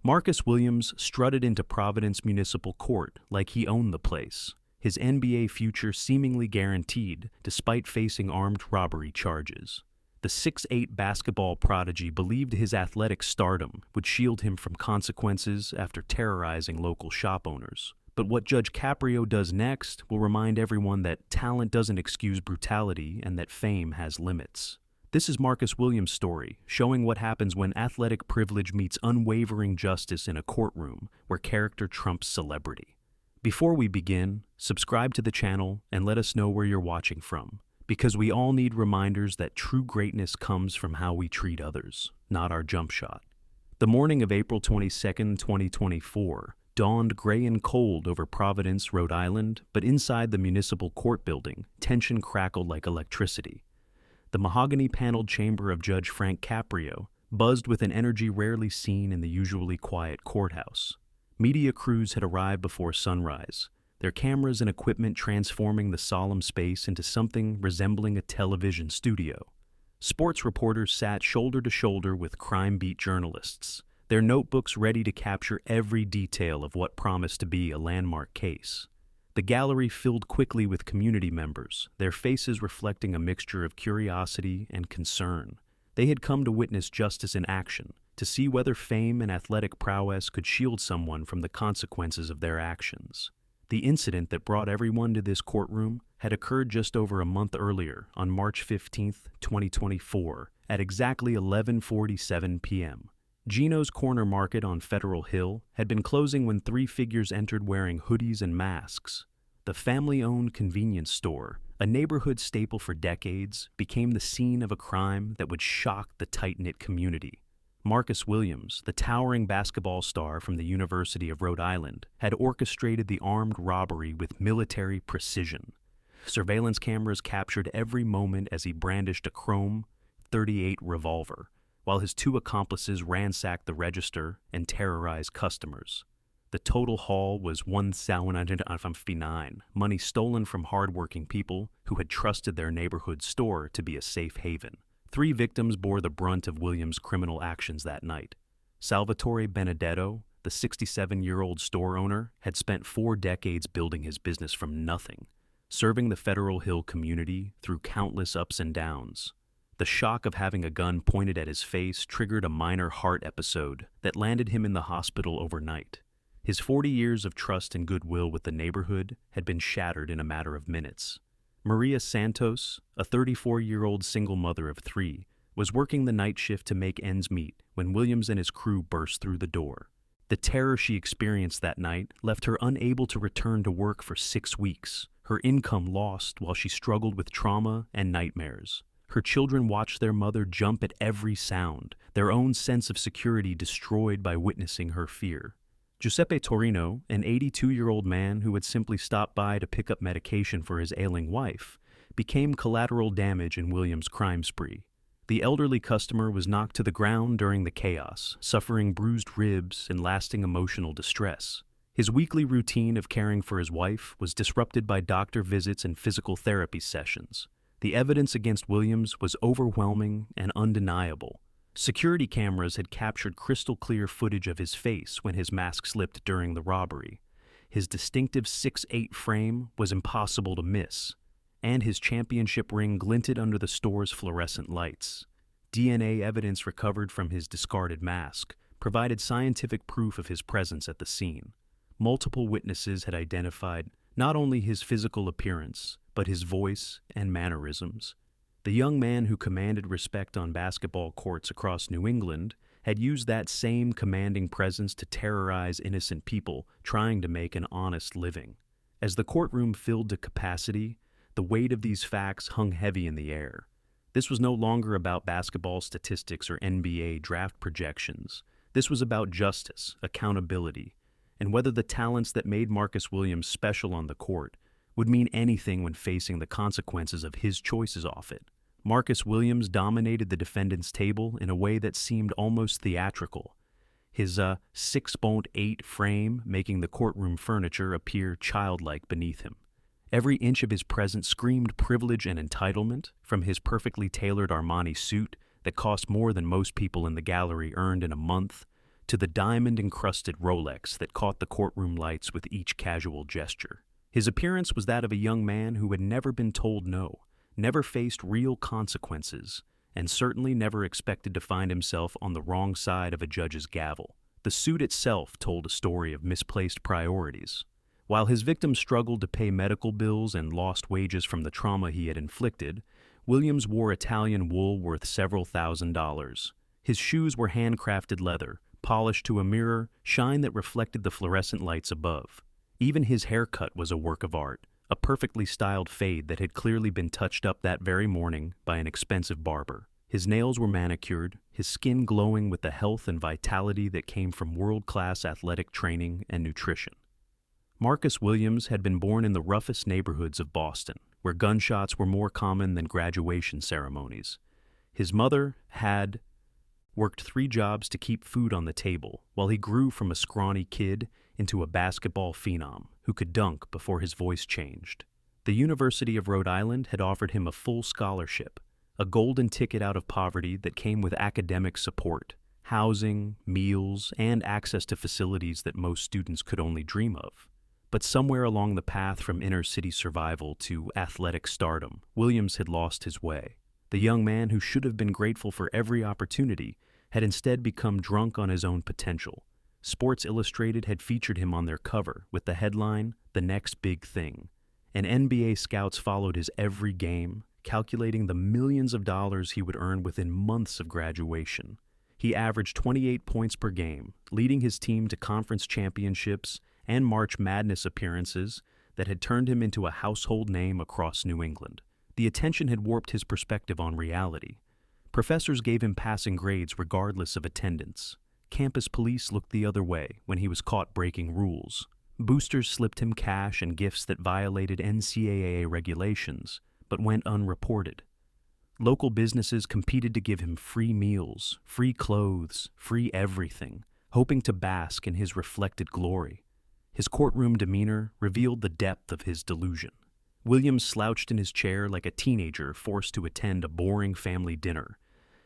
Marcus Williams strutted into Providence Municipal Court like he owned the place, his NBA future seemingly guaranteed despite facing armed robbery charges. The 6'8" basketball prodigy believed his athletic stardom would shield him from consequences after terrorizing local shop owners. But what Judge Caprio does next will remind everyone that talent doesn't excuse brutality and that fame has limits. This is Marcus Williams' story, showing what happens when athletic privilege meets unwavering justice in a courtroom where character trumps celebrity. Before we begin, subscribe to the channel and let us know where you're watching from, because we all need reminders that true greatness comes from how we treat others, not our jump shot. The morning of April 22, 2024, dawned gray and cold over Providence, Rhode Island, but inside the municipal court building, tension crackled like electricity. The mahogany-paneled chamber of Judge Frank Caprio buzzed with an energy rarely seen in the usually quiet courthouse. Media crews had arrived before sunrise, their cameras and equipment transforming the solemn space into something resembling a television studio. Sports reporters sat shoulder to shoulder with crime beat journalists, their notebooks ready to capture every detail of what promised to be a landmark case. The gallery filled quickly with community members, their faces reflecting a mixture of curiosity and concern. They had come to witness justice in action, to see whether fame and athletic prowess could shield someone from the consequences of their actions. The incident that brought everyone to this courtroom had occurred just over a month earlier, on March 15, 2024, at exactly 11:47 p.m. Gino's Corner Market on Federal Hill had been closing when three figures entered wearing hoodies and masks. The family-owned convenience store, a neighborhood staple for decades, became the scene of a crime that would shock the tight-knit community. Marcus Williams, the towering basketball star from the University of Rhode Island, had orchestrated the armed robbery with military precision. Surveillance cameras captured every moment as he brandished a chrome .38 revolver, while his two accomplices ransacked the register and terrorized customers. The total haul was $1,959, money stolen from hardworking people who had trusted their neighborhood store to be a safe haven. Three victims bore the brunt of Williams' criminal actions that night. Salvatore Benedetto, the 67-year-old store owner, had spent 4 decades building his business from nothing, serving the Federal Hill community through countless ups and downs. The shock of having a gun pointed at his face triggered a minor heart episode that landed him in the hospital overnight. His 40 years of trust and goodwill with the neighborhood had been shattered in a matter of minutes. Maria Santos, a 34-year-old single mother of 3, was working the night shift to make ends meet when Williams and his crew burst through the door. The terror she experienced that night left her unable to return to work for 6 weeks, her income lost while she struggled with trauma and nightmares. Her children watched their mother jump at every sound, their own sense of security destroyed by witnessing her fear. Giuseppe Torino, an 82-year-old man who had simply stopped by to pick up medication for his ailing wife, became collateral damage in Williams' crime spree. The elderly customer was knocked to the ground during the chaos, suffering bruised ribs and lasting emotional distress. His weekly routine of caring for his wife was disrupted by doctor visits and physical therapy sessions. The evidence against Williams was overwhelming and undeniable. Security cameras had captured crystal-clear footage of his face when his mask slipped during the robbery. His distinctive 6'8" frame was impossible to miss, and his championship ring glinted under the store's fluorescent lights. DNA evidence recovered from his discarded mask provided scientific proof of his presence at the scene. Multiple witnesses had identified not only his physical appearance, but his voice and mannerisms. The young man who commanded respect on basketball courts across New England had used that same commanding presence to terrorize innocent people trying to make an honest living. As the courtroom filled to capacity, the weight of these facts hung heavy in the air. This was no longer about basketball statistics or NBA draft projections. This was about justice, accountability, and whether the talents that made Marcus Williams special on the court would mean anything when facing the consequences of his choices off it. Marcus Williams dominated the defendant's table in a way that seemed almost theatrical, his 6'8" frame making the courtroom furniture appear childlike beneath him. Every inch of his presence screamed privilege and entitlement, from his perfectly tailored Armani suit that cost more than most people in the gallery earned in a month, to the diamond-encrusted Rolex that caught the courtroom lights with each casual gesture. His appearance was that of a young man who had never been told no, never faced real consequences, and certainly never expected to find himself on the wrong side of a judge's gavel. The suit itself told a story of misplaced priorities. While his victim struggled to pay medical bills and lost wages from the trauma he had inflicted, Williams wore Italian wool worth several $1,000s. His shoes were handcrafted leather, polished to a mirror shine that reflected the fluorescent lights above. Even his haircut was a work of art, a perfectly styled fade that had clearly been touched up that very morning by an expensive barber. His nails were manicured, his skin glowing with the health and vitality that came from world-class athletic training and nutrition. Marcus Williams had been born in the roughest neighborhoods of Boston, where gunshots were more common than graduation ceremonies. His mother had worked 3 jobs to keep food on the table, while he grew from a scrawny kid into a basketball phenom who could dunk before his voice changed. The University of Rhode Island had offered him a full scholarship, a golden ticket out of poverty that came with academic support, housing, meals, and access to facilities that most students could only dream of. But somewhere along the path from inner-city survival to athletic stardom, Williams had lost his way. The young man who should have been grateful for every opportunity had instead become drunk on his own potential. Sports Illustrated had featured him on their cover with the headline, "The Next Big Thing," and NBA scouts followed his every game, calculating the millions of dollars he would earn within months of graduation. He averaged 28 points per game, leading his team to conference championships and March Madness appearances that had turned him into a household name across New England. The attention had warped his perspective on reality. Professors gave him passing grades regardless of attendance. Campus police looked the other way when he was caught breaking rules. Boosters slipped him cash and gifts that violated NCAA regulations, but went unreported. Local businesses competed to give him free meals, free clothes, free everything, hoping to bask in his reflected glory. His courtroom demeanor revealed the depth of his delusion. Williams slouched in his chair like a teenager forced to attend a boring family dinner,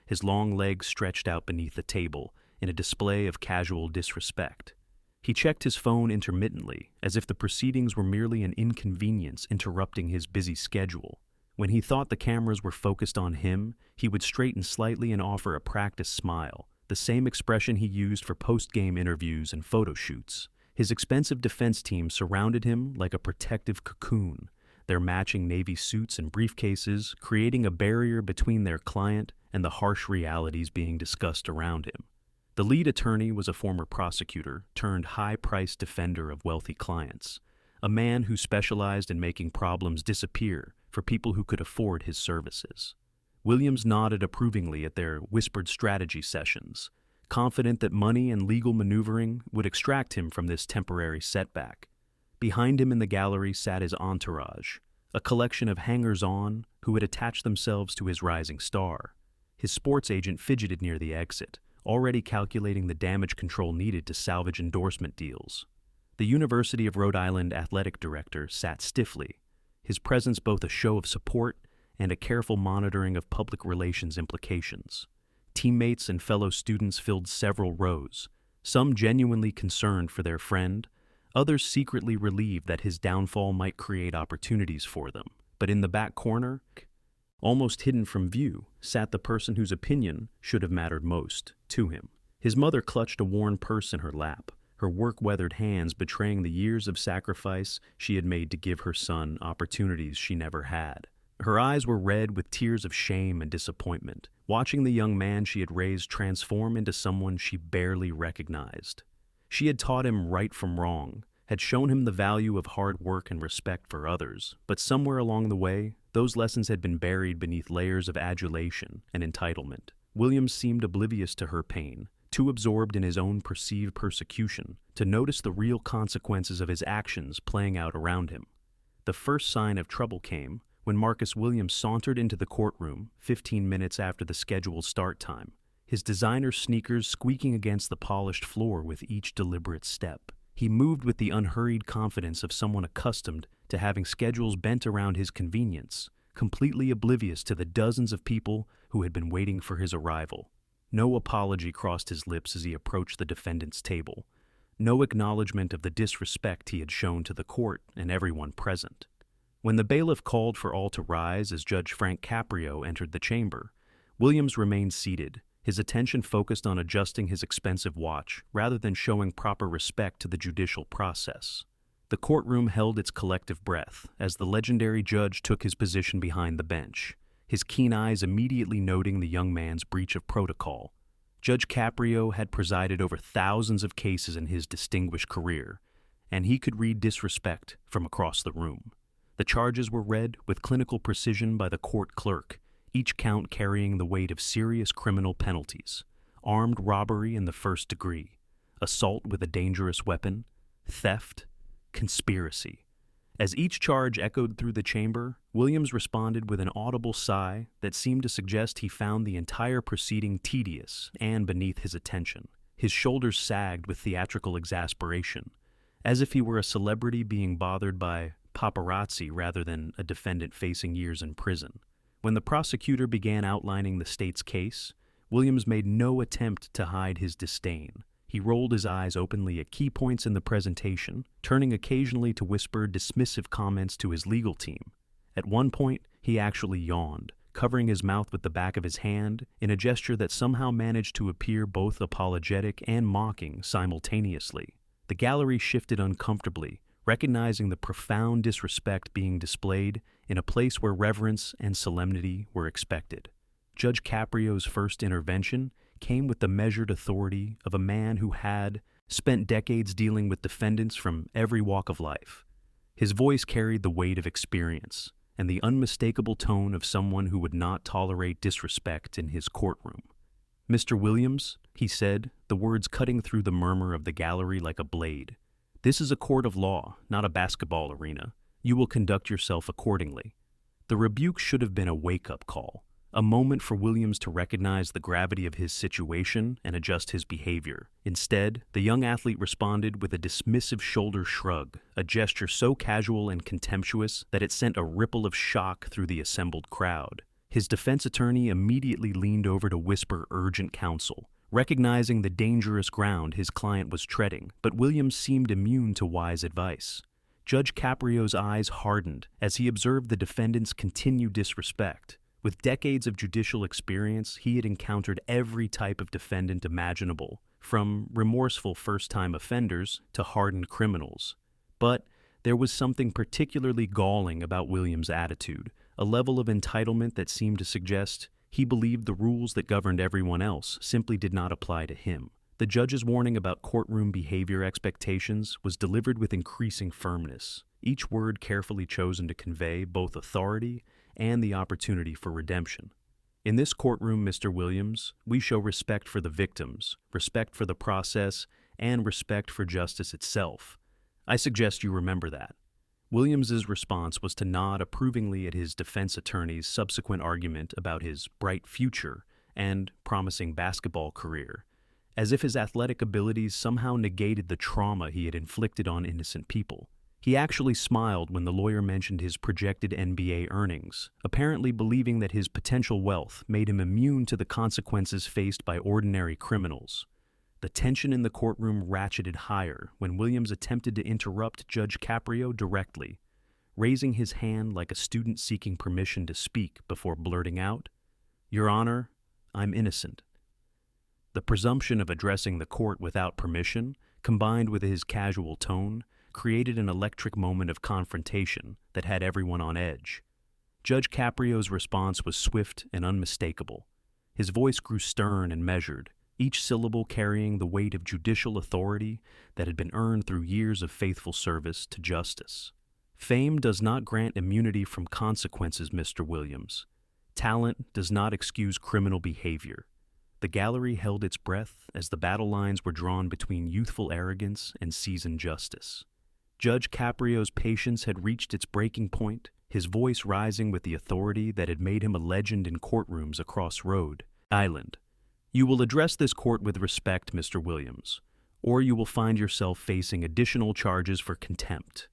his long legs stretched out beneath the table in a display of casual disrespect. He checked his phone intermittently, as if the proceedings were merely an inconvenience interrupting his busy schedule. When he thought the cameras were focused on him, he would straighten slightly and offer a practiced smile, the same expression he used for post-game interviews and photo shoots. His expensive defense team surrounded him like a protective cocoon, their matching navy suits and briefcases creating a barrier between their client and the harsh realities being discussed around him. The lead attorney was a former prosecutor turned high-priced defender of wealthy clients, a man who specialized in making problems disappear for people who could afford his services. Williams nodded approvingly at their whispered strategy sessions, confident that money and legal maneuvering would extract him from this temporary setback. Behind him in the gallery sat his entourage, a collection of hangers-on who had attached themselves to his rising star. His sports agent fidgeted near the exit, already calculating the damage control needed to salvage endorsement deals. The University of Rhode Island athletic director sat stiffly, his presence both a show of support and a careful monitoring of public relations implications. Teammates and fellow students filled several rows, some genuinely concerned for their friend, others secretly relieved that his downfall might create opportunities for them. But in the back corner, almost hidden from view, sat the person whose opinion should have mattered most to him. His mother clutched a worn purse in her lap, her work-weathered hands betraying the years of sacrifice she had made to give her son opportunities she never had. Her eyes were red with tears of shame and disappointment, watching the young man she had raised transform into someone she barely recognized. She had taught him right from wrong, had shown him the value of hard work and respect for others, but somewhere along the way, those lessons had been buried beneath layers of adulation and entitlement. Williams seemed oblivious to her pain, too absorbed in his own perceived persecution to notice the real consequences of his actions playing out around him. The first sign of trouble came when Marcus Williams sauntered into the courtroom 15 minutes after the scheduled start time, his designer sneakers squeaking against the polished floor with each deliberate step. He moved with the unhurried confidence of someone accustomed to having schedules bent around his convenience, completely oblivious to the dozens of people who had been waiting for his arrival. No apology crossed his lips as he approached the defendant's table. No acknowledgement of the disrespect he had shown to the court and everyone present. When the bailiff called for all to rise as Judge Frank Caprio entered the chamber, Williams remained seated, his attention focused on adjusting his expensive watch rather than showing proper respect to the judicial process. The courtroom held its collective breath as the legendary judge took his position behind the bench, his keen eyes immediately noting the young man's breach of protocol. Judge Caprio had presided over thousands of cases in his distinguished career, and he could read disrespect from across the room. The charges were read with clinical precision by the court clerk, each count carrying the weight of serious criminal penalties: armed robbery in the first degree, assault with a dangerous weapon, theft, conspiracy. As each charge echoed through the chamber, Williams responded with an audible sigh that seemed to suggest he found the entire proceeding tedious and beneath his attention. His shoulders sagged with theatrical exasperation, as if he were a celebrity being bothered by paparazzi rather than a defendant facing years in prison. When the prosecutor began outlining the state's case, Williams made no attempt to hide his disdain. He rolled his eyes openly at key points in the presentation, turning occasionally to whisper dismissive comments to his legal team. At one point, he actually yawned, covering his mouth with the back of his hand in a gesture that somehow managed to appear both apologetic and mocking simultaneously. The gallery shifted uncomfortably, recognizing the profound disrespect being displayed in a place where reverence and solemnity were expected. Judge Caprio's first intervention came with the measured authority of a man who had spent decades dealing with defendants from every walk of life. His voice carried the weight of experience and the unmistakable tone of someone who would not tolerate disrespect in his courtroom. "Mr. Williams," he said, the words cutting through the murmur of the gallery like a blade, "this is a court of law, not a basketball arena. You will conduct yourself accordingly." The rebuke should have been a wake-up call, a moment for Williams to recognize the gravity of his situation and adjust his behavior. Instead, the young athlete responded with a dismissive shoulder shrug, a gesture so casual and contemptuous that it sent a ripple of shock through the assembled crowd. His defense attorney immediately leaned over to whisper urgent counsel, recognizing the dangerous ground his client was treading, but Williams seemed immune to wise advice. Judge Caprio's eyes hardened as he observed the defendant's continued disrespect. With decades of judicial experience, he had encountered every type of defendant imaginable, from remorseful first-time offenders to hardened criminals. But there was something particularly galling about Williams' attitude, a level of entitlement that seemed to suggest he believed the rules that governed everyone else simply did not apply to him. The judge's warning about courtroom behavior expectations was delivered with increasing firmness, each word carefully chosen to convey both authority and the opportunity for redemption. "In this courtroom, Mr. Williams, we show respect for the victims, respect for the process, and respect for justice itself. I suggest you remember that." Williams's response was to nod approvingly at his defense attorney's subsequent argument about his bright future and promising basketball career, as if his athletic abilities somehow negated the trauma he had inflicted on innocent people. He actually smiled when the lawyer mentioned his projected NBA earnings, apparently believing that his potential wealth made him immune to the consequences faced by ordinary criminals. The tension in the courtroom ratcheted higher when Williams attempted to interrupt Judge Caprio directly, raising his hand like a student seeking permission to speak before blurting out, "Your Honor, I'm innocent." The presumption of addressing the court without permission, combined with his casual tone, created an electric moment of confrontation that had everyone on edge. Judge Caprio's response was swift and unmistakable. His voice grew stern and measured, each syllable carrying the weight of judicial authority that had been earned through years of faithful service to justice. "Fame does not grant immunity from consequences, Mr. Williams. Talent does not excuse criminal behavior." The gallery held its breath as the battle lines were drawn between youthful arrogance and seasoned justice. Judge Caprio's patience had reached its breaking point, his voice rising with the authority that had made him a legend in courtrooms across Rhode Island. "You will address this court with respect, Mr. Williams, or you will find yourself facing additional charges for contempt."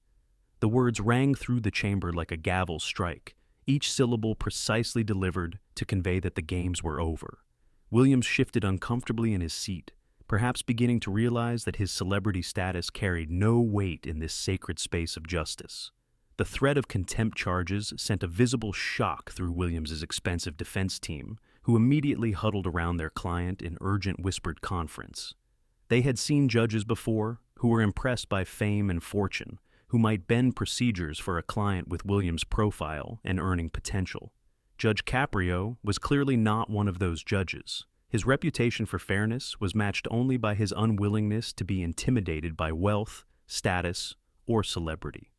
The words rang through the chamber like a gavel strike, each syllable precisely delivered to convey that the games were over. Williams shifted uncomfortably in his seat, perhaps beginning to realize that his celebrity status carried no weight in this sacred space of justice. The threat of contempt charges sent a visible shock through Williams's expensive defense team, who immediately huddled around their client in urgent whispered conference. They had seen judges before who were impressed by fame and fortune, who might bend procedures for a client with Williams' profile and earning potential. Judge Caprio was clearly not one of those judges. His reputation for fairness was matched only by his unwillingness to be intimidated by wealth, status, or celebrity.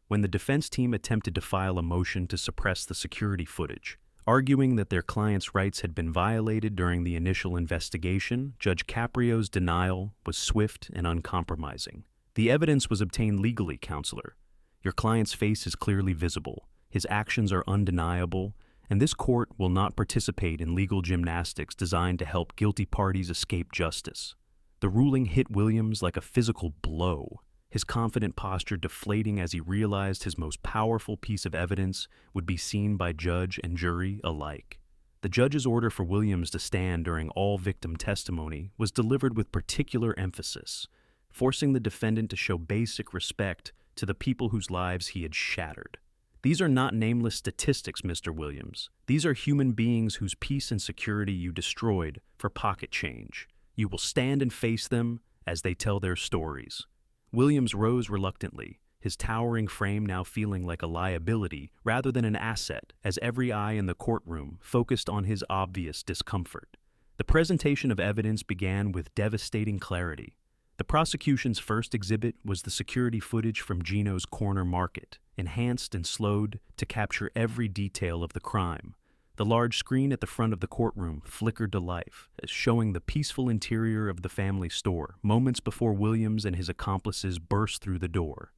When the defense team attempted to file a motion to suppress the security footage, arguing that their client's rights had been violated during the initial investigation, Judge Caprio's denial was swift and uncompromising. The evidence was obtained legally, counselor. Your client's face is clearly visible, his actions are undeniable, and this court will not participate in legal gymnastics designed to help guilty parties escape justice. The ruling hit Williams like a physical blow, his confident posture deflating as he realized his most powerful piece of evidence would be seen by judge and jury alike. The judge's order for Williams to stand during all victim testimony was delivered with particular emphasis, forcing the defendant to show basic respect to the people whose lives he had shattered. These are not nameless statistics, Mr. Williams. These are human beings whose peace and security you destroyed for pocket change. You will stand and face them as they tell their stories. Williams rose reluctantly, his towering frame now feeling like a liability rather than an asset, as every eye in the courtroom focused on his obvious discomfort. The presentation of evidence began with devastating clarity. The prosecution's first exhibit was the security footage from Gino's Corner Market, enhanced and slowed to capture every detail of the crime. The large screen at the front of the courtroom flickered to life, showing the peaceful interior of the family store, moments before Williams and his accomplices burst through the door.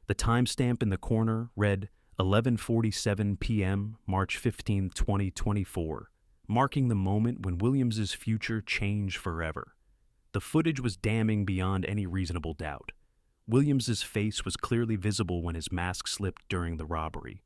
The timestamp in the corner read 11:47 p.m., March 15, 2024, marking the moment when Williams's future changed forever. The footage was damning beyond any reasonable doubt. Williams's face was clearly visible when his mask slipped during the robbery,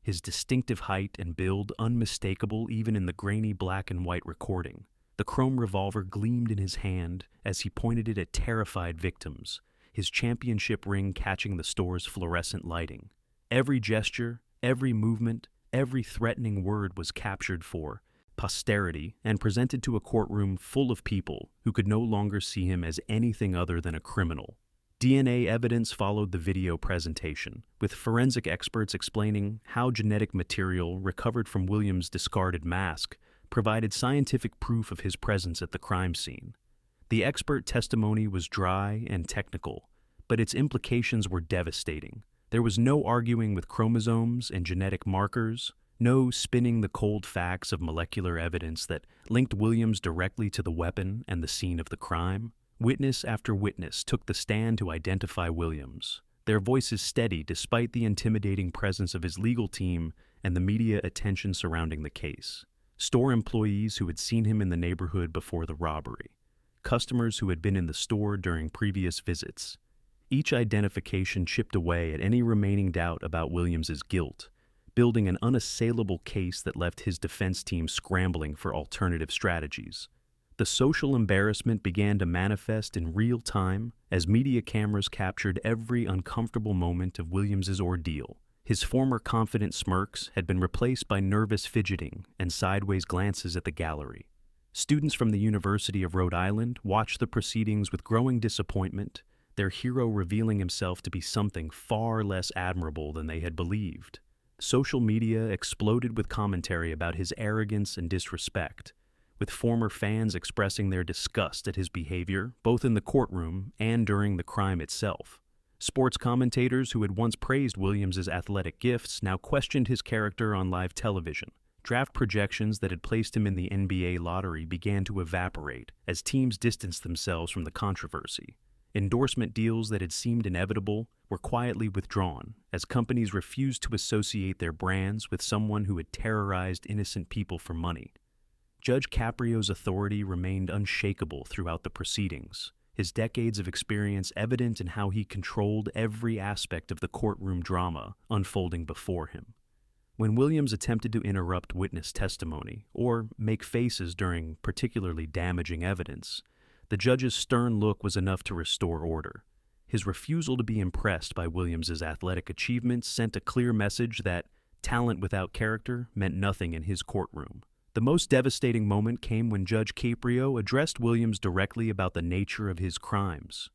his distinctive height and build unmistakable even in the grainy black and white recording. The chrome revolver gleamed in his hand as he pointed it at terrified victims, his championship ring catching the store's fluorescent lighting. Every gesture, every movement, every threatening word was captured for posterity and presented to a courtroom full of people who could no longer see him as anything other than a criminal. DNA evidence followed the video presentation, with forensic experts explaining how genetic material recovered from Williams' discarded mask provided scientific proof of his presence at the crime scene. The expert testimony was dry and technical, but its implications were devastating. There was no arguing with chromosomes and genetic markers, no spinning the cold facts of molecular evidence that linked Williams directly to the weapon and the scene of the crime. Witness after witness took the stand to identify Williams, their voices steady despite the intimidating presence of his legal team and the media attention surrounding the case. Store employees who had seen him in the neighborhood before the robbery, customers who had been in the store during previous visits. Each identification chipped away at any remaining doubt about Williams's guilt, building an unassailable case that left his defense team scrambling for alternative strategies. The social embarrassment began to manifest in real time as media cameras captured every uncomfortable moment of Williams's ordeal. His former confident smirks had been replaced by nervous fidgeting and sideways glances at the gallery. Students from the University of Rhode Island watched the proceedings with growing disappointment, their hero revealing himself to be something far less admirable than they had believed. Social media exploded with commentary about his arrogance and disrespect, with former fans expressing their disgust at his behavior, both in the courtroom and during the crime itself. Sports commentators who had once praised Williams's athletic gifts now questioned his character on live television. Draft projections that had placed him in the NBA lottery began to evaporate as teams distanced themselves from the controversy. Endorsement deals that had seemed inevitable were quietly withdrawn as companies refused to associate their brands with someone who had terrorized innocent people for money. Judge Caprio's authority remained unshakable throughout the proceedings, his decades of experience evident in how he controlled every aspect of the courtroom drama unfolding before him. When Williams attempted to interrupt witness testimony or make faces during particularly damaging evidence, the judge's stern look was enough to restore order. His refusal to be impressed by Williams's athletic achievements sent a clear message that talent without character meant nothing in his courtroom. The most devastating moment came when Judge Caprio addressed Williams directly about the nature of his crimes.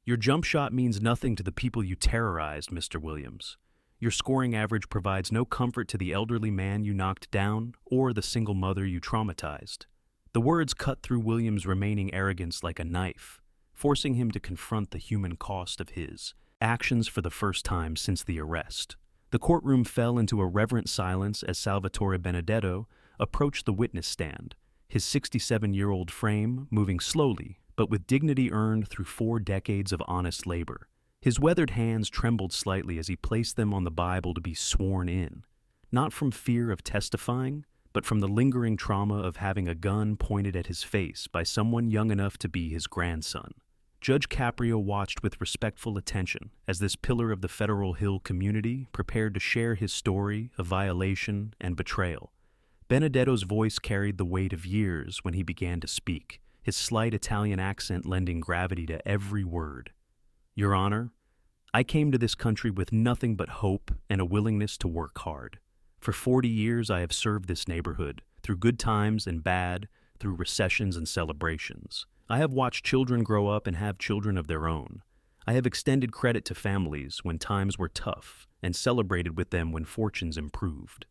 "Your jump shot means nothing to the people you terrorized, Mr. Williams. Your scoring average provides no comfort to the elderly man you knocked down or the single mother you traumatized." The words cut through Williams' remaining arrogance like a knife, forcing him to confront the human cost of his actions for the first time since the arrest. The courtroom fell into a reverent silence as Salvatore Benedetto approached the witness stand, his 67-year-old frame moving slowly but with dignity earned through 4 decades of honest labor. His weathered hands trembled slightly as he placed them on the Bible to be sworn in, not from fear of testifying, but from the lingering trauma of having a gun pointed at his face by someone young enough to be his grandson. Judge Caprio watched with respectful attention as this pillar of the Federal Hill community prepared to share his story of violation and betrayal. Benedetto's voice carried the weight of years when he began to speak, his slight Italian accent lending gravity to every word. "Your Honor, I came to this country with nothing but hope and a willingness to work hard. For 40 years I have served this neighborhood, through good times and bad, through recessions and celebrations. I have watched children grow up and have children of their own. I have extended credit to families when times were tough and celebrated with them when fortunes improved."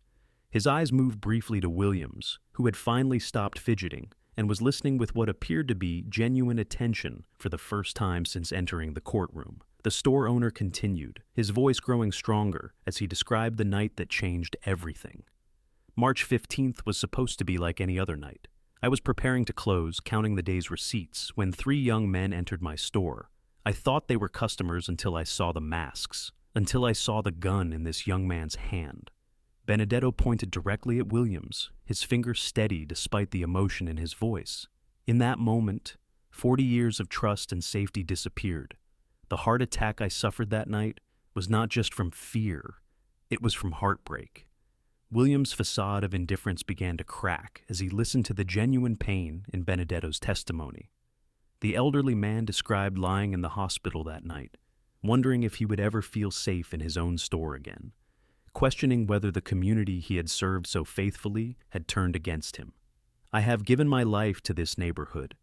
His eyes moved briefly to Williams, who had finally stopped fidgeting and was listening with what appeared to be genuine attention for the first time since entering the courtroom. The store owner continued, his voice growing stronger as he described the night that changed everything. "March 15th was supposed to be like any other night. I was preparing to close, counting the day's receipts, when 3 young men entered my store. I thought they were customers until I saw the masks, until I saw the gun in this young man's hand." Benedetto pointed directly at Williams, his finger steady despite the emotion in his voice. "In that moment, 40 years of trust and safety disappeared. The heart attack I suffered that night was not just from fear, it was from heartbreak." Williams' facade of indifference began to crack as he listened to the genuine pain in Benedetto's testimony. The elderly man described lying in the hospital that night, wondering if he would ever feel safe in his own store again, questioning whether the community he had served so faithfully had turned against him. "I have given my life to this neighborhood,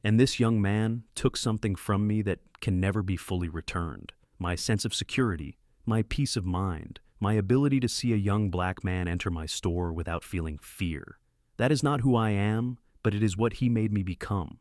and this young man took something from me that can never be fully returned. My sense of security, my peace of mind, my ability to see a young black man enter my store without feeling fear. That is not who I am, but it is what he made me become."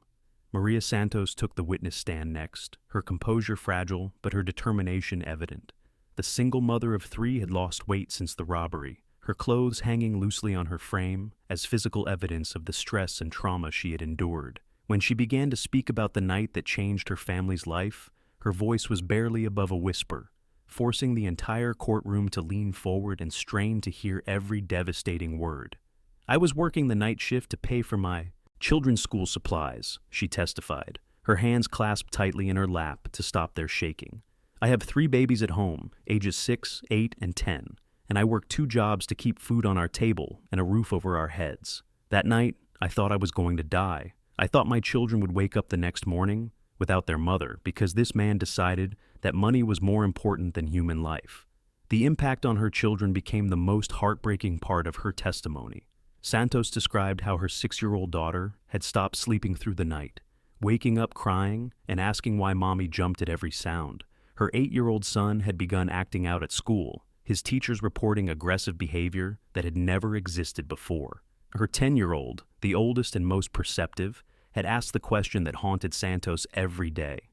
Maria Santos took the witness stand next, her composure fragile but her determination evident. The single mother of 3 had lost weight since the robbery, her clothes hanging loosely on her frame as physical evidence of the stress and trauma she had endured. When she began to speak about the night that changed her family's life, her voice was barely above a whisper, forcing the entire courtroom to lean forward and strain to hear every devastating word. "I was working the night shift to pay for my children's school supplies," she testified, her hands clasped tightly in her lap to stop their shaking. "I have 3 babies at home, ages 6, 8, and 10, and I work 2 jobs to keep food on our table and a roof over our heads. That night, I thought I was going to die. I thought my children would wake up the next morning without their mother because this man decided that money was more important than human life." The impact on her children became the most heartbreaking part of her testimony. Santos described how her 6-year-old daughter had stopped sleeping through the night, waking up crying and asking why mommy jumped at every sound. Her 8-year-old son had begun acting out at school, his teachers reporting aggressive behavior that had never existed before. Her 10-year-old, the oldest and most perceptive, had asked the question that haunted Santos every day.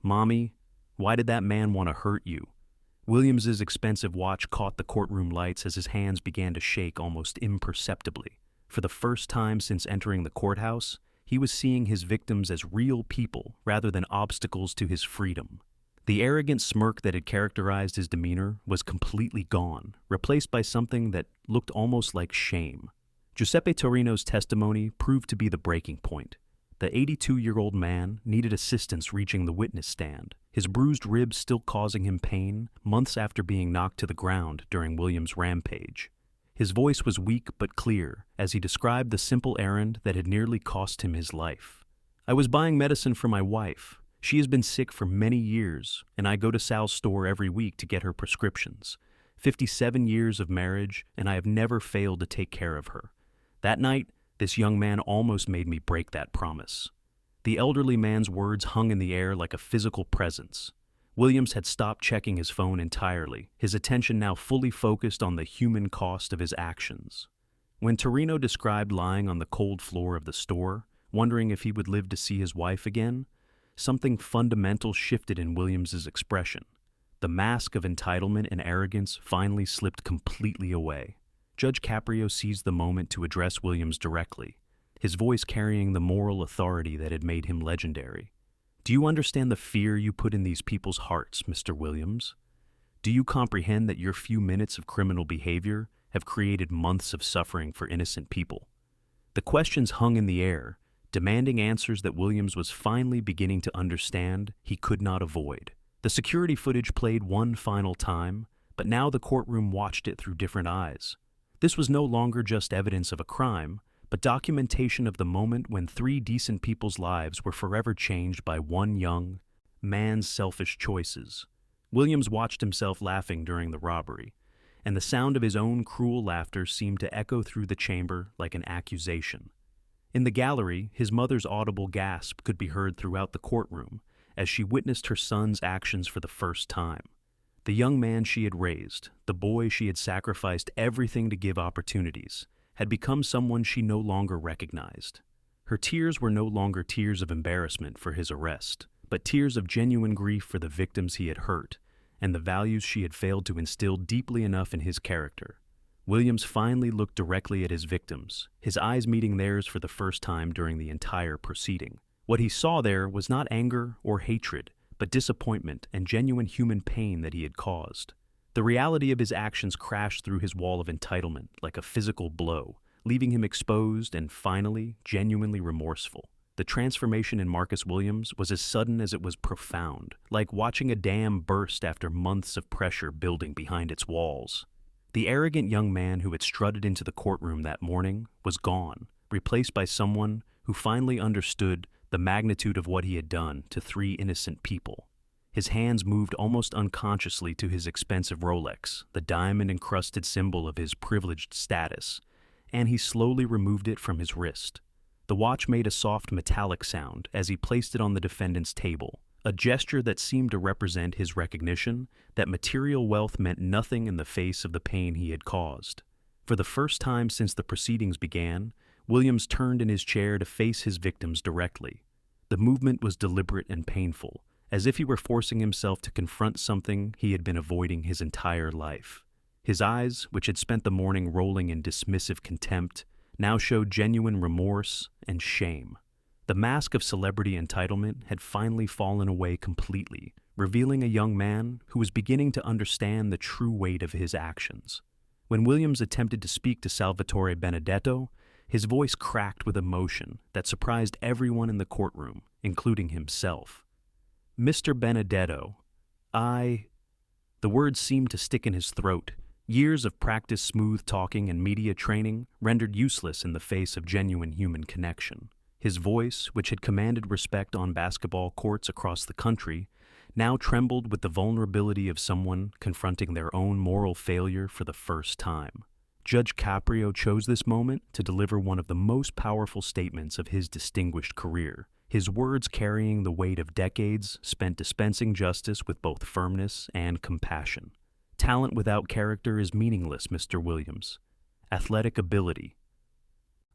"Mommy, why did that man want to hurt you?" Williams's expensive watch caught the courtroom lights as his hands began to shake almost imperceptibly. For the first time since entering the courthouse, he was seeing his victims as real people rather than obstacles to his freedom. The arrogant smirk that had characterized his demeanor was completely gone, replaced by something that looked almost like shame. Giuseppe Torino's testimony proved to be the breaking point. The 82-year-old man needed assistance reaching the witness stand, his bruised ribs still causing him pain months after being knocked to the ground during Williams' rampage. His voice was weak but clear as he described the simple errand that had nearly cost him his life. "I was buying medicine for my wife. She has been sick for many years, and I go to Sal's store every week to get her prescriptions. 57 years of marriage, and I have never failed to take care of her. That night, this young man almost made me break that promise." The elderly man's words hung in the air like a physical presence. Williams had stopped checking his phone entirely, his attention now fully focused on the human cost of his actions. When Torino described lying on the cold floor of the store, wondering if he would live to see his wife again, something fundamental shifted in Williams's expression. The mask of entitlement and arrogance finally slipped completely away. Judge Caprio seized the moment to address Williams directly, his voice carrying the moral authority that had made him legendary. "Do you understand the fear you put in these people's hearts, Mr. Williams? Do you comprehend that your few minutes of criminal behavior have created months of suffering for innocent people?" The questions hung in the air, demanding answers that Williams was finally beginning to understand he could not avoid. The security footage played one final time, but now the courtroom watched it through different eyes. This was no longer just evidence of a crime, but documentation of the moment when 3 decent people's lives were forever changed by one young man's selfish choices. Williams watched himself laughing during the robbery, and the sound of his own cruel laughter seemed to echo through the chamber like an accusation. In the gallery, his mother's audible gasp could be heard throughout the courtroom as she witnessed her son's actions for the first time. The young man she had raised, the boy she had sacrificed everything to give opportunities, had become someone she no longer recognized. Her tears were no longer tears of embarrassment for his arrest, but tears of genuine grief for the victims he had hurt and the values she had failed to instill deeply enough in his character. Williams finally looked directly at his victims, his eyes meeting theirs for the first time during the entire proceeding. What he saw there was not anger or hatred, but disappointment and genuine human pain that he had caused. The reality of his actions crashed through his wall of entitlement like a physical blow, leaving him exposed and, finally, genuinely remorseful. The transformation in Marcus Williams was as sudden as it was profound, like watching a dam burst after months of pressure building behind its walls. The arrogant young man who had strutted into the courtroom that morning was gone, replaced by someone who finally understood the magnitude of what he had done to 3 innocent people. His hands moved almost unconsciously to his expensive Rolex, the diamond-encrusted symbol of his privileged status, and he slowly removed it from his wrist. The watch made a soft metallic sound as he placed it on the defendant's table, a gesture that seemed to represent his recognition that material wealth meant nothing in the face of the pain he had caused. For the first time since the proceedings began, Williams turned in his chair to face his victims directly. The movement was deliberate and painful, as if he were forcing himself to confront something he had been avoiding his entire life. His eyes, which had spent the morning rolling in dismissive contempt, now showed genuine remorse and shame. The mask of celebrity entitlement had finally fallen away completely, revealing a young man who was beginning to understand the true weight of his actions. When Williams attempted to speak to Salvatore Benedetto, his voice cracked with emotion that surprised everyone in the courtroom, including himself. "Mr. Benedetto, The words seemed to stick in his throat. Years of practiced smooth talking and media training rendered useless in the face of genuine human connection. His voice, which had commanded respect on basketball courts across the country, now trembled with the vulnerability of someone confronting their own moral failure for the first time. Judge Caprio chose this moment to deliver one of the most powerful statements of his distinguished career, his words carrying the weight of decades spent dispensing justice with both firmness and compassion. Talent without character is meaningless, Mr. Williams. Athletic ability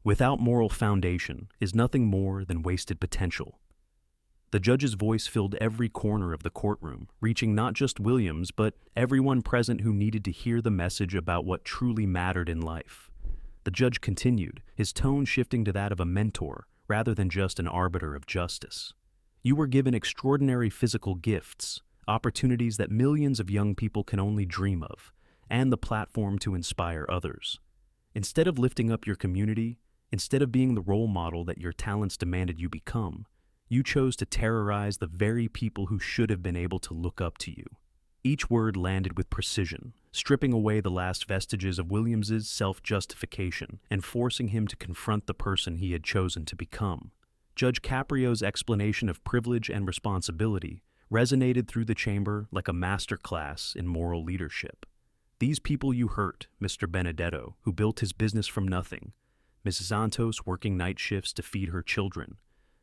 without moral foundation is nothing more than wasted potential. The judge's voice filled every corner of the courtroom, reaching not just Williams, but everyone present who needed to hear the message about what truly mattered in life. The judge continued, his tone shifting to that of a mentor rather than just an arbiter of justice. You were given extraordinary physical gifts, opportunities that millions of young people can only dream of, and the platform to inspire others. Instead of lifting up your community, instead of being the role model that your talents demanded you become, you chose to terrorize the very people who should have been able to look up to you. Each word landed with precision, stripping away the last vestiges of Williams's self-justification and forcing him to confront the person he had chosen to become. Judge Caprio's explanation of privilege and responsibility resonated through the chamber like a masterclass in moral leadership. These people you hurt, Mr. Benedetto, who built his business from nothing, Mrs. Santos working night shifts to feed her children,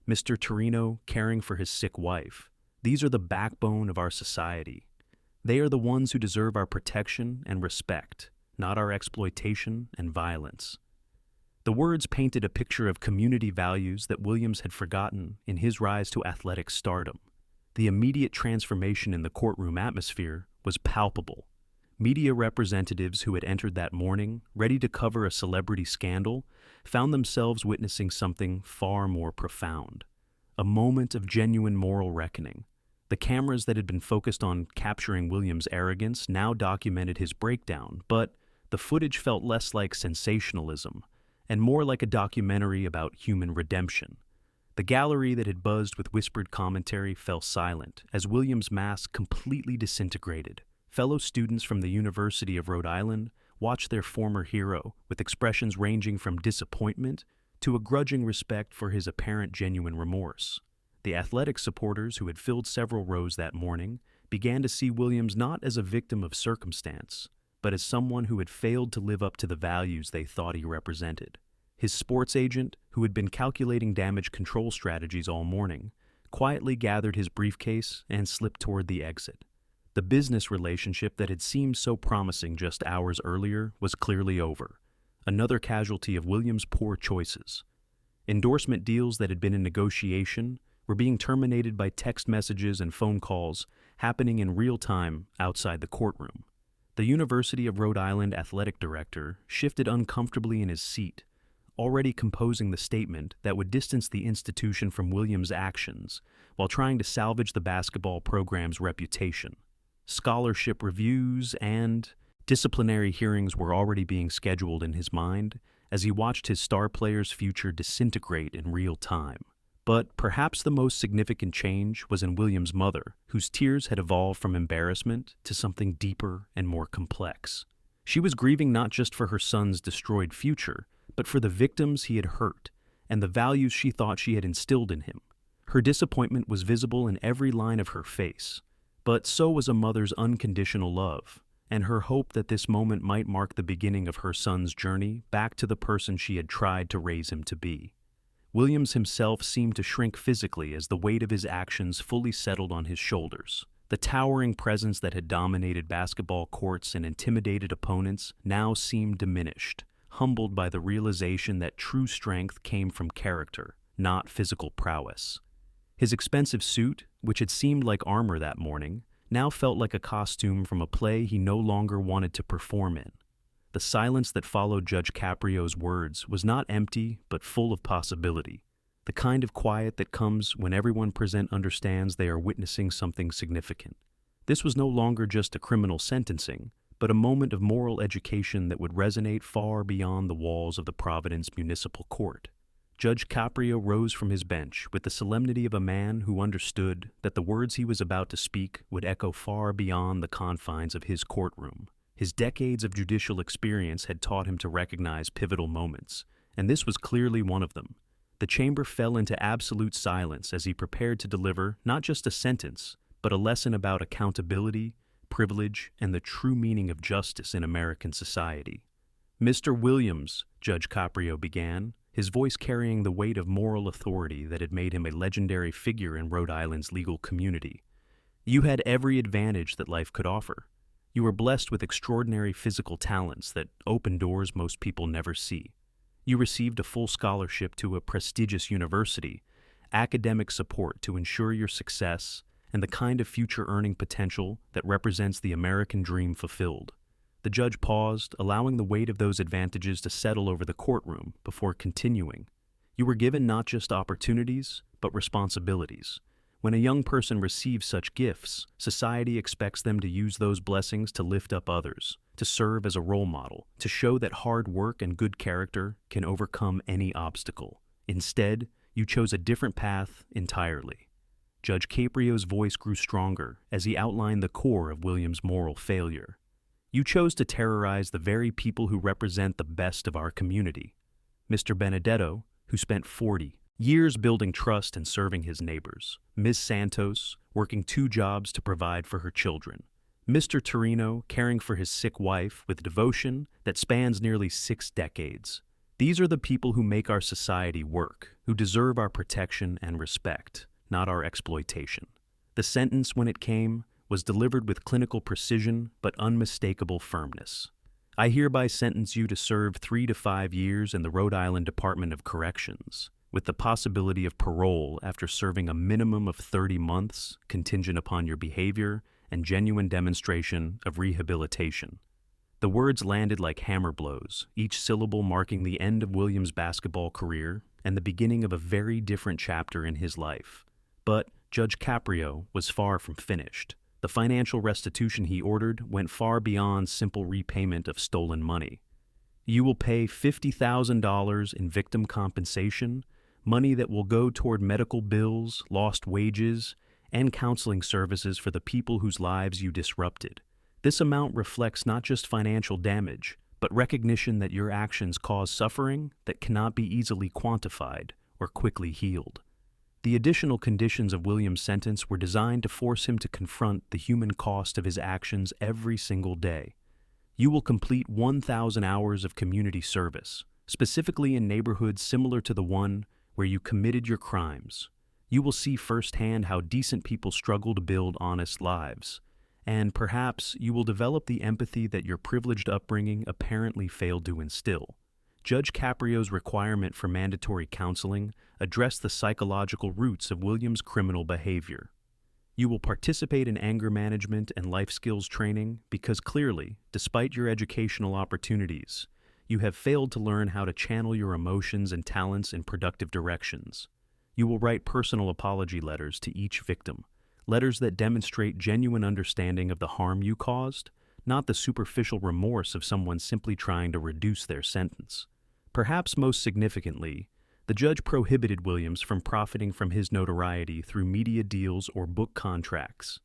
Mr. Torino caring for his sick wife. These are the backbone of our society. They are the ones who deserve our protection and respect, not our exploitation and violence. The words painted a picture of community values that Williams had forgotten in his rise to athletic stardom. The immediate transformation in the courtroom atmosphere was palpable. Media representatives who had entered that morning, ready to cover a celebrity scandal, found themselves witnessing something far more profound. A moment of genuine moral reckoning. The cameras that had been focused on capturing Williams' arrogance now documented his breakdown, but the footage felt less like sensationalism and more like a documentary about human redemption. The gallery that had buzzed with whispered commentary fell silent as Williams' mask completely disintegrated. Fellow students from the University of Rhode Island watched their former hero with expressions ranging from disappointment to a grudging respect for his apparent genuine remorse. The athletic supporters who had filled several rows that morning began to see Williams not as a victim of circumstance, but as someone who had failed to live up to the values they thought he represented. His sports agent, who had been calculating damage control strategies all morning, quietly gathered his briefcase and slipped toward the exit. The business relationship that had seemed so promising just hours earlier was clearly over, another casualty of Williams' poor choices. Endorsement deals that had been in negotiation were being terminated by text messages and phone calls happening in real time outside the courtroom. The University of Rhode Island athletic director shifted uncomfortably in his seat, already composing the statement that would distance the institution from Williams' actions while trying to salvage the basketball program's reputation. Scholarship reviews and disciplinary hearings were already being scheduled in his mind as he watched his star player's future disintegrate in real time. But perhaps the most significant change was in Williams' mother, whose tears had evolved from embarrassment to something deeper and more complex. She was grieving not just for her son's destroyed future, but for the victims he had hurt and the values she thought she had instilled in him. Her disappointment was visible in every line of her face, but so was a mother's unconditional love, and her hope that this moment might mark the beginning of her son's journey back to the person she had tried to raise him to be. Williams himself seemed to shrink physically as the weight of his actions fully settled on his shoulders. The towering presence that had dominated basketball courts and intimidated opponents now seemed diminished, humbled by the realization that true strength came from character, not physical prowess. His expensive suit, which had seemed like armor that morning, now felt like a costume from a play he no longer wanted to perform in. The silence that followed Judge Caprio's words was not empty, but full of possibility, the kind of quiet that comes when everyone present understands they are witnessing something significant. This was no longer just a criminal sentencing, but a moment of moral education that would resonate far beyond the walls of the Providence Municipal Court. Judge Caprio rose from his bench with the solemnity of a man who understood that the words he was about to speak would echo far beyond the confines of his courtroom. His decades of judicial experience had taught him to recognize pivotal moments, and this was clearly one of them. The chamber fell into absolute silence as he prepared to deliver not just a sentence, but a lesson about accountability, privilege, and the true meaning of justice in American society. "Mr. Williams," Judge Caprio began, his voice carrying the weight of moral authority that had made him a legendary figure in Rhode Island's legal community. "You had every advantage that life could offer. You were blessed with extraordinary physical talents that open doors most people never see. You received a full scholarship to a prestigious university, academic support to ensure your success, and the kind of future earning potential that represents the American dream fulfilled." The judge paused, allowing the weight of those advantages to settle over the courtroom before continuing. "You were given not just opportunities, but responsibilities. When a young person receives such gifts, society expects them to use those blessings to lift up others, to serve as a role model, to show that hard work and good character can overcome any obstacle. Instead, you chose a different path entirely." Judge Caprio's voice grew stronger as he outlined the core of Williams' moral failure. You chose to terrorize the very people who represent the best of our community. Mr. Benedetto, who spent 40 years building trust and serving his neighbors. Ms. Santos, working 2 jobs to provide for her children. Mr. Torino, caring for his sick wife with devotion that spans nearly 6 decades. These are the people who make our society work, who deserve our protection and respect, not our exploitation. The sentence, when it came, was delivered with clinical precision but unmistakable firmness. I hereby sentence you to serve 3 to 5 years in the Rhode Island Department of Corrections, with the possibility of parole after serving a minimum of 30 months, contingent upon your behavior and genuine demonstration of rehabilitation. The words landed like hammer blows, each syllable marking the end of Williams' basketball career and the beginning of a very different chapter in his life. But Judge Caprio was far from finished. The financial restitution he ordered went far beyond simple repayment of stolen money. You will pay $50,000 in victim compensation, money that will go toward medical bills, lost wages, and counseling services for the people whose lives you disrupted. This amount reflects not just financial damage, but recognition that your actions cause suffering that cannot be easily quantified or quickly healed. The additional conditions of Williams' sentence were designed to force him to confront the human cost of his actions every single day. You will complete 1,000 hours of community service, specifically in neighborhoods similar to the one where you committed your crimes. You will see firsthand how decent people struggle to build honest lives, and perhaps you will develop the empathy that your privileged upbringing apparently failed to instill. Judge Caprio's requirement for mandatory counseling addressed the psychological roots of Williams' criminal behavior. You will participate in anger management and life skills training because clearly, despite your educational opportunities, you have failed to learn how to channel your emotions and talents in productive directions. You will write personal apology letters to each victim, letters that demonstrate genuine understanding of the harm you caused, not the superficial remorse of someone simply trying to reduce their sentence. Perhaps most significantly, the judge prohibited Williams from profiting from his notoriety through media deals or book contracts.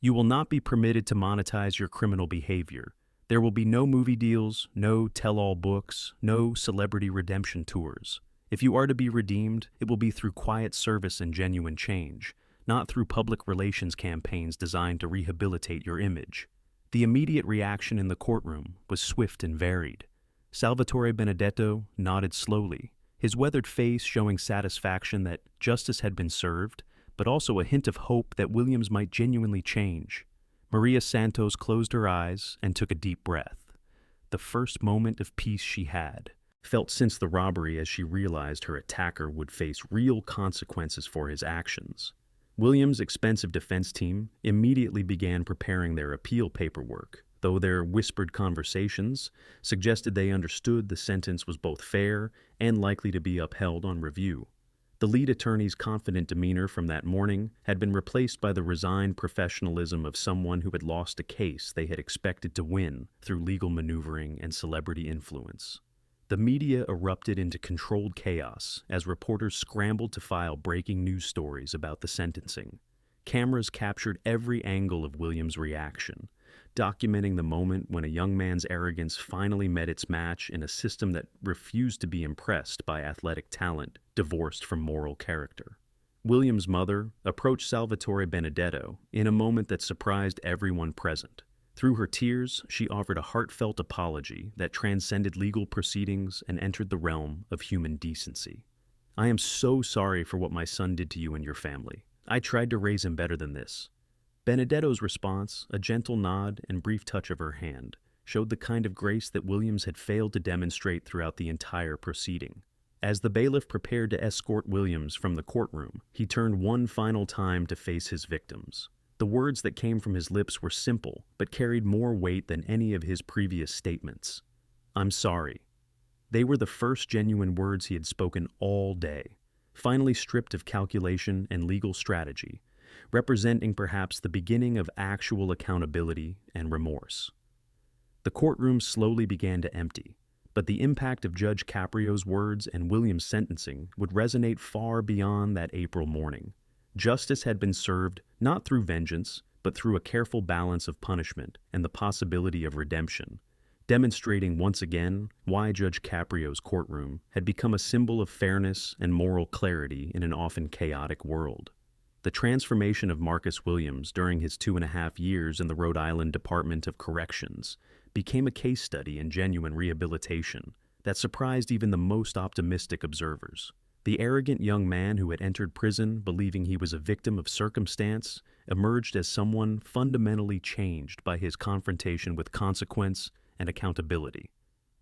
You will not be permitted to monetize your criminal behavior. There will be no movie deals, no tell-all books, no celebrity redemption tours. If you are to be redeemed, it will be through quiet service and genuine change, not through public relations campaigns designed to rehabilitate your image. The immediate reaction in the courtroom was swift and varied. Salvatore Benedetto nodded slowly, his weathered face showing satisfaction that justice had been served, but also a hint of hope that Williams might genuinely change. Maria Santos closed her eyes and took a deep breath. The first moment of peace she had, felt since the robbery as she realized her attacker would face real consequences for his actions. Williams' expensive defense team immediately began preparing their appeal paperwork, though their whispered conversations suggested they understood the sentence was both fair and likely to be upheld on review. The lead attorney's confident demeanor from that morning had been replaced by the resigned professionalism of someone who had lost a case they had expected to win through legal maneuvering and celebrity influence. The media erupted into controlled chaos as reporters scrambled to file breaking news stories about the sentencing. Cameras captured every angle of Williams' reaction, documenting the moment when a young man's arrogance finally met its match in a system that refused to be impressed by athletic talent divorced from moral character. Williams' mother approached Salvatore Benedetto in a moment that surprised everyone present. Through her tears, she offered a heartfelt apology that transcended legal proceedings and entered the realm of human decency. "I am so sorry for what my son did to you and your family. I tried to raise him better than this." Benedetto's response, a gentle nod and brief touch of her hand, showed the kind of grace that Williams had failed to demonstrate throughout the entire proceeding. As the bailiff prepared to escort Williams from the courtroom, he turned one final time to face his victims. The words that came from his lips were simple, but carried more weight than any of his previous statements. "I'm sorry." They were the first genuine words he had spoken all day, finally stripped of calculation and legal strategy, representing perhaps the beginning of actual accountability and remorse. The courtroom slowly began to empty, but the impact of Judge Caprio's words and Williams' sentencing would resonate far beyond that April morning. Justice had been served not through vengeance, but through a careful balance of punishment and the possibility of redemption, demonstrating once again why Judge Caprio's courtroom had become a symbol of fairness and moral clarity in an often chaotic world. The transformation of Marcus Williams during his 2.5 years in the Rhode Island Department of Corrections became a case study in genuine rehabilitation that surprised even the most optimistic observers. The arrogant young man who had entered prison believing he was a victim of circumstance emerged as someone fundamentally changed by his confrontation with consequence and accountability.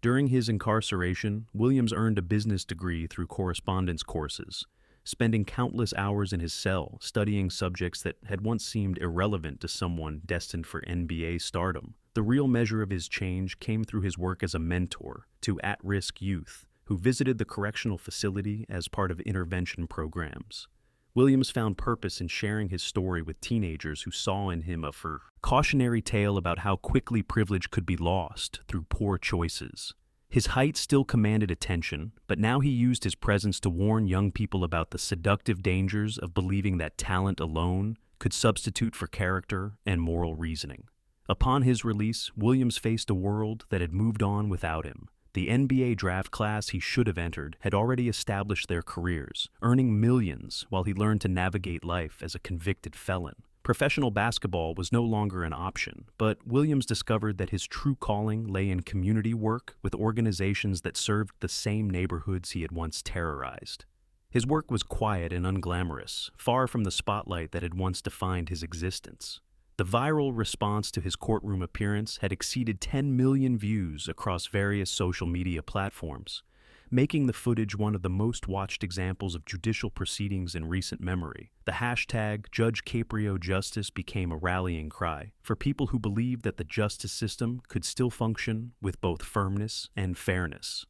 During his incarceration, Williams earned a business degree through correspondence courses, spending countless hours in his cell studying subjects that had once seemed irrelevant to someone destined for NBA stardom. The real measure of his change came through his work as a mentor to at-risk youth who visited the correctional facility as part of intervention programs. Williams found purpose in sharing his story with teenagers who saw in him a cautionary tale about how quickly privilege could be lost through poor choices. His height still commanded attention, but now he used his presence to warn young people about the seductive dangers of believing that talent alone could substitute for character and moral reasoning. Upon his release, Williams faced a world that had moved on without him. The NBA draft class he should have entered had already established their careers, earning millions while he learned to navigate life as a convicted felon. Professional basketball was no longer an option, but Williams discovered that his true calling lay in community work with organizations that served the same neighborhoods he had once terrorized. His work was quiet and unglamorous, far from the spotlight that had once defined his existence. The viral response to his courtroom appearance had exceeded 10 million views across various social media platforms, making the footage one of the most watched examples of judicial proceedings in recent memory. The hashtag Judge Caprio Justice became a rallying cry for people who believed that the justice system could still function with both firmness and fairness.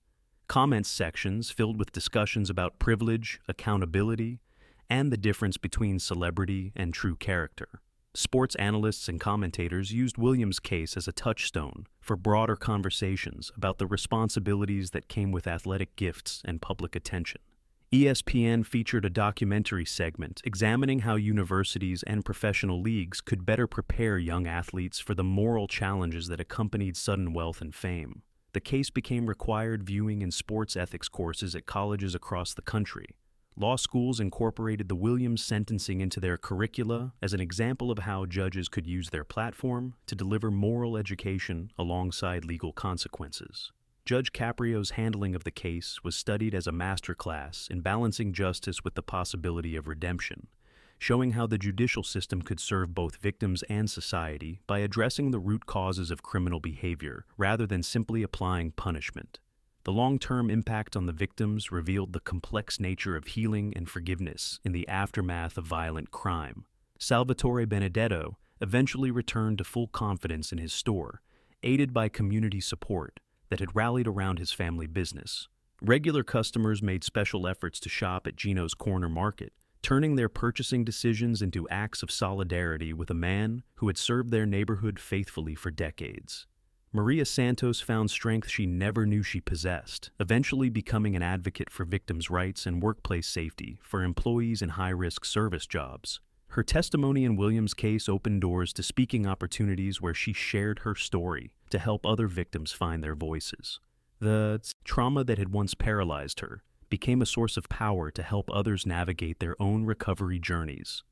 Comments sections filled with discussions about privilege, accountability, and the difference between celebrity and true character. Sports analysts and commentators used Williams' case as a touchstone for broader conversations about the responsibilities that came with athletic gifts and public attention. ESPN featured a documentary segment examining how universities and professional leagues could better prepare young athletes for the moral challenges that accompanied sudden wealth and fame. The case became required viewing in sports ethics courses at colleges across the country. Law schools incorporated the Williams sentencing into their curricula as an example of how judges could use their platform to deliver moral education alongside legal consequences. Judge Caprio's handling of the case was studied as a masterclass in balancing justice with the possibility of redemption, showing how the judicial system could serve both victims and society by addressing the root causes of criminal behavior rather than simply applying punishment. The long-term impact on the victims revealed the complex nature of healing and forgiveness in the aftermath of violent crime. Salvatore Benedetto eventually returned to full confidence in his store, aided by community support that had rallied around his family business. Regular customers made special efforts to shop at Gino's Corner Market, turning their purchasing decisions into acts of solidarity with a man who had served their neighborhood faithfully for decades. Maria Santos found strength she never knew she possessed, eventually becoming an advocate for victims' rights and workplace safety for employees in high-risk service jobs. Her testimony in Williams' case opened doors to speaking opportunities where she shared her story to help other victims find their voices. The trauma that had once paralyzed her became a source of power to help others navigate their own recovery journeys.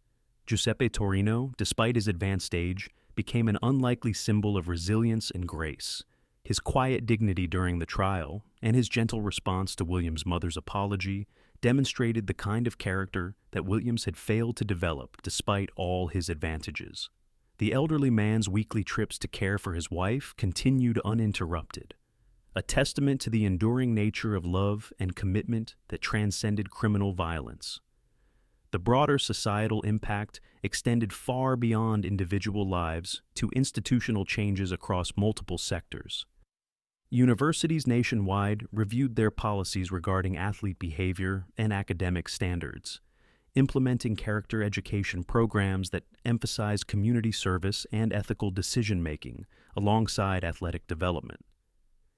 Giuseppe Torino, despite his advanced age, became an unlikely symbol of resilience and grace. His quiet dignity during the trial and his gentle response to Williams' mother's apology demonstrated the kind of character that Williams had failed to develop despite all his advantages. The elderly man's weekly trips to care for his wife continued uninterrupted, a testament to the enduring nature of love and commitment that transcended criminal violence. The broader societal impact extended far beyond individual lives to institutional changes across multiple sectors. Universities nationwide reviewed their policies regarding athlete behavior and academic standards, implementing character education programs that emphasize community service and ethical decision-making alongside athletic development.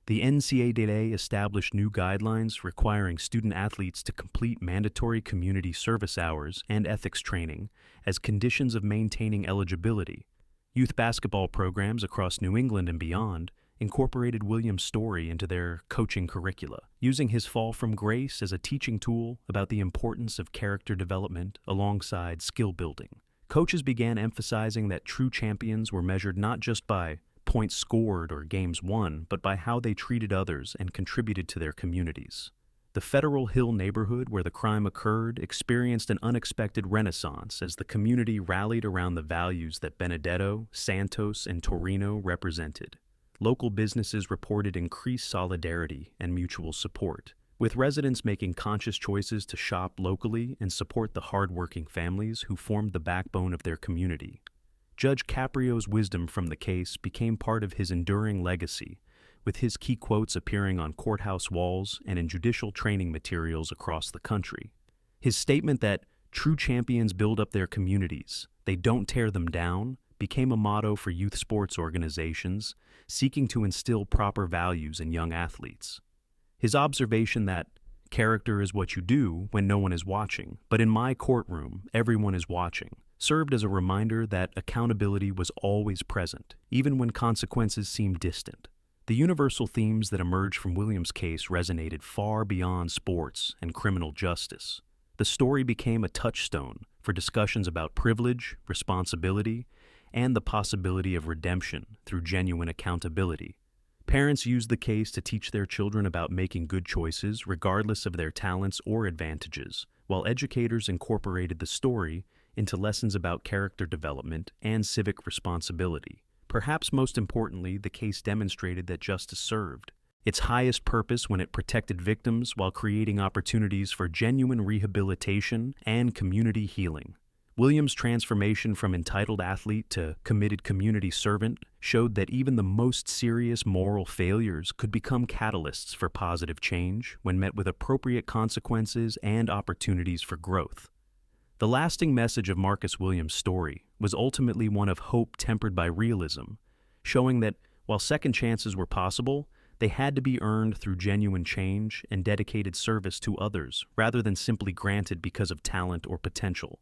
The NCAA established new guidelines requiring student-athletes to complete mandatory community service hours and ethics training as conditions of maintaining eligibility, Youth basketball programs across New England and beyond incorporated Williams' story into their coaching curricula, using his fall from grace as a teaching tool about the importance of character development alongside skill building. Coaches began emphasizing that true champions were measured not just by points scored or games won, but by how they treated others and contributed to their communities. The Federal Hill neighborhood where the crime occurred experienced an unexpected renaissance as the community rallied around the values that Benedetto, Santos, and Torino represented. Local businesses reported increased solidarity and mutual support, with residents making conscious choices to shop locally and support the hardworking families who formed the backbone of their community. Judge Caprio's wisdom from the case became part of his enduring legacy, with his key quotes appearing on courthouse walls and in judicial training materials across the country. His statement that true champions build up their communities, they don't tear them down, became a motto for youth sports organizations seeking to instill proper values in young athletes. His observation that character is what you do when no one is watching, but in my courtroom, everyone is watching, served as a reminder that accountability was always present, even when consequences seemed distant. The universal themes that emerged from Williams' case resonated far beyond sports and criminal justice. The story became a touchstone for discussions about privilege, responsibility, and the possibility of redemption through genuine accountability. Parents used the case to teach their children about making good choices regardless of their talents or advantages, while educators incorporated the story into lessons about character development and civic responsibility. Perhaps most importantly, the case demonstrated that justice served its highest purpose when it protected victims while creating opportunities for genuine rehabilitation and community healing. Williams' transformation from entitled athlete to committed community servant showed that even the most serious moral failures could become catalysts for positive change when met with appropriate consequences and opportunities for growth. The lasting message of Marcus Williams' story was ultimately one of hope tempered by realism, showing that while second chances were possible, they had to be earned through genuine change and dedicated service to others rather than simply granted because of talent or potential.